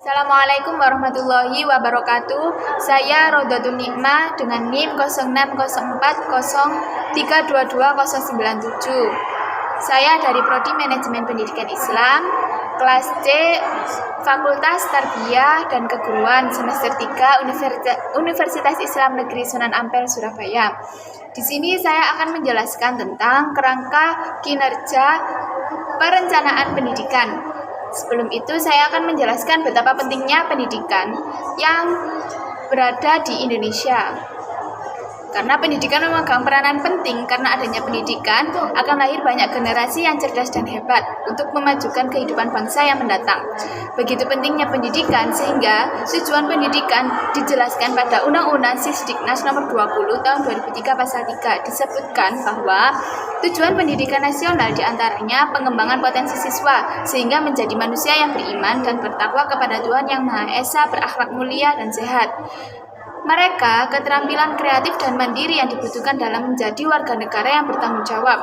Assalamualaikum warahmatullahi wabarakatuh. Saya Rodatul Nikmah dengan NIM 0604032297. Saya dari Prodi Manajemen Pendidikan Islam, kelas C, Fakultas Tarbiyah dan Keguruan, semester 3, Universitas Islam Negeri Sunan Ampel, Surabaya. Di sini saya akan menjelaskan tentang kerangka kinerja perencanaan pendidikan. Sebelum itu saya akan menjelaskan betapa pentingnya pendidikan yang berada di Indonesia. Karena pendidikan memegang peranan penting, karena adanya pendidikan akan lahir banyak generasi yang cerdas dan hebat untuk memajukan kehidupan bangsa yang mendatang. Begitu pentingnya pendidikan sehingga tujuan pendidikan dijelaskan pada Undang-Undang Sisdiknas Nomor 20 Tahun 2003 Pasal 3 disebutkan bahwa tujuan pendidikan nasional diantaranya pengembangan potensi siswa sehingga menjadi manusia yang beriman dan bertakwa kepada Tuhan Yang Maha Esa, berakhlak mulia dan sehat. Mereka keterampilan kreatif dan mandiri yang dibutuhkan dalam menjadi warga negara yang bertanggung jawab.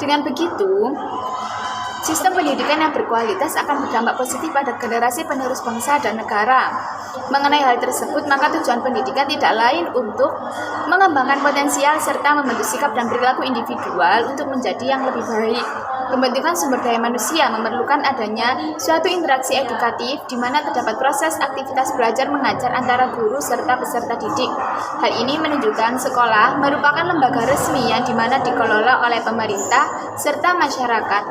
Dengan begitu, sistem pendidikan yang berkualitas akan berdampak positif pada generasi penerus bangsa dan negara. Mengenai hal tersebut, maka tujuan pendidikan tidak lain untuk mengembangkan potensial serta membentuk sikap dan perilaku individual untuk menjadi yang lebih baik. Pembentukan sumber daya manusia memerlukan adanya suatu interaksi edukatif di mana terdapat proses aktivitas belajar mengajar antara guru serta peserta didik. Hal ini menunjukkan sekolah merupakan lembaga resmi yang di mana dikelola oleh pemerintah serta masyarakat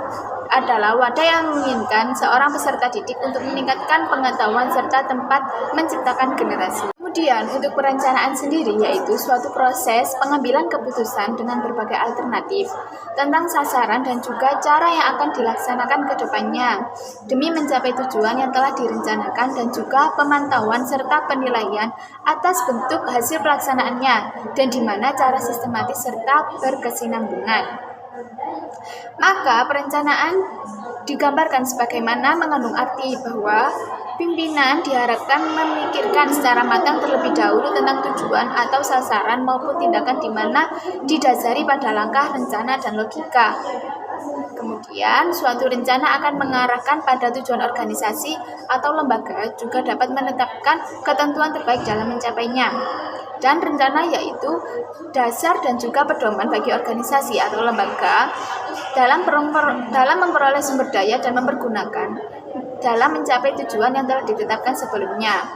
adalah wadah yang memungkinkan seorang peserta didik untuk meningkatkan pengetahuan serta tempat menciptakan generasi. Kemudian untuk perencanaan sendiri yaitu suatu proses pengambilan keputusan dengan berbagai alternatif tentang sasaran dan juga cara yang akan dilaksanakan ke depannya demi mencapai tujuan yang telah direncanakan dan juga pemantauan serta penilaian atas bentuk hasil pelaksanaannya dan di mana cara sistematis serta berkesinambungan. Maka perencanaan digambarkan sebagaimana mengandung arti bahwa pimpinan diharapkan memikirkan secara matang terlebih dahulu tentang tujuan atau sasaran maupun tindakan di mana didasari pada langkah, rencana, dan logika. Kemudian, suatu rencana akan mengarahkan pada tujuan organisasi atau lembaga juga dapat menetapkan ketentuan terbaik dalam mencapainya. Dan rencana yaitu dasar dan juga pedoman bagi organisasi atau lembaga dalam memperoleh sumber daya dan mempergunakan dalam mencapai tujuan yang telah ditetapkan sebelumnya.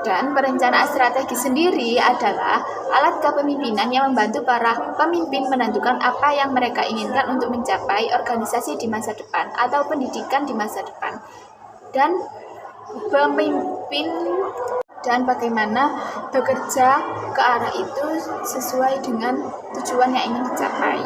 Dan perencanaan strategi sendiri adalah alat kepemimpinan yang membantu para pemimpin menentukan apa yang mereka inginkan untuk mencapai organisasi di masa depan atau pendidikan di masa depan. Dan pemimpin dan bagaimana bekerja ke arah itu sesuai dengan tujuan yang ingin dicapai.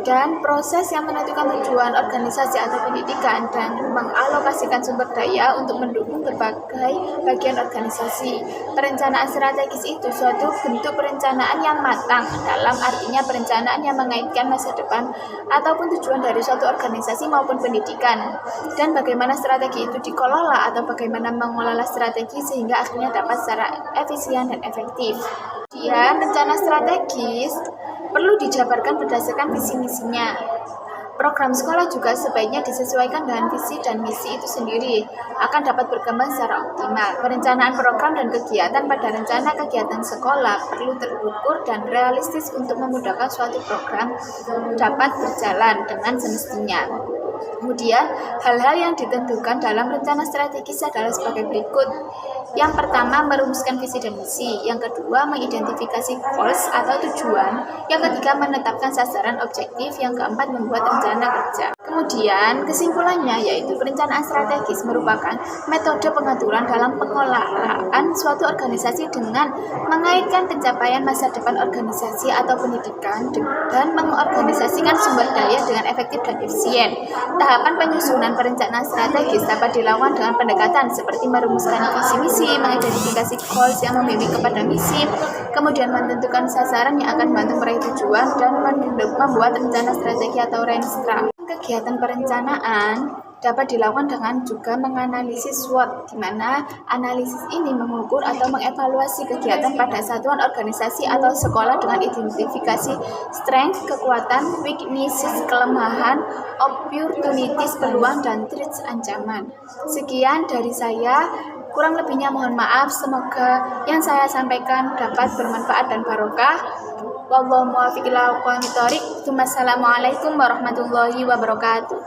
Dan proses yang menentukan tujuan organisasi atau pendidikan dan mengalokasikan sumber daya untuk mendukung berbagai bagian organisasi. Perencanaan strategis itu suatu bentuk perencanaan yang matang, dalam artinya perencanaan yang mengaitkan masa depan ataupun tujuan dari suatu organisasi maupun pendidikan, dan bagaimana strategi itu dikelola atau bagaimana mengelola strategi sehingga akhirnya dapat secara efisien dan efektif. Kemudian rencana strategis perlu dijabarkan berdasarkan visi misinya. Program sekolah juga sebaiknya disesuaikan dengan visi dan misi itu sendiri akan dapat berkembang secara optimal. Perencanaan program dan kegiatan pada rencana kegiatan sekolah perlu terukur dan realistis untuk memudahkan suatu program dapat berjalan dengan semestinya. Kemudian, hal-hal yang ditentukan dalam rencana strategis adalah sebagai berikut. Yang pertama, merumuskan visi dan misi. Yang kedua, mengidentifikasi goals atau tujuan. Yang ketiga, menetapkan sasaran objektif. Yang keempat, membuat rencana kerja. Kemudian, kesimpulannya yaitu perencanaan strategis merupakan metode pengaturan dalam pengelolaan suatu organisasi dengan mengaitkan pencapaian masa depan organisasi atau pendidikan dan mengorganisasikan sumber daya dengan efektif dan efisien. Tahapan penyusunan perencanaan strategis dapat dilakukan dengan pendekatan seperti merumuskan visi misi, mengidentifikasi goals yang membimbing kepada misi, kemudian menentukan sasaran yang akan membantu meraih tujuan, dan membuat rencana strategi atau renstra. Kegiatan perencanaan dapat dilakukan dengan juga menganalisis SWOT, di mana analisis ini mengukur atau mengevaluasi kegiatan pada satuan organisasi atau sekolah dengan identifikasi strength, kekuatan, weaknesses, kelemahan, opportunities, peluang, dan threats, ancaman. Sekian dari saya. Kurang lebihnya mohon maaf, semoga yang saya sampaikan dapat bermanfaat dan barokah. Wallahu muwaffiq ila aqwamit thoriq. Wassalamualaikum warahmatullahi wabarakatuh.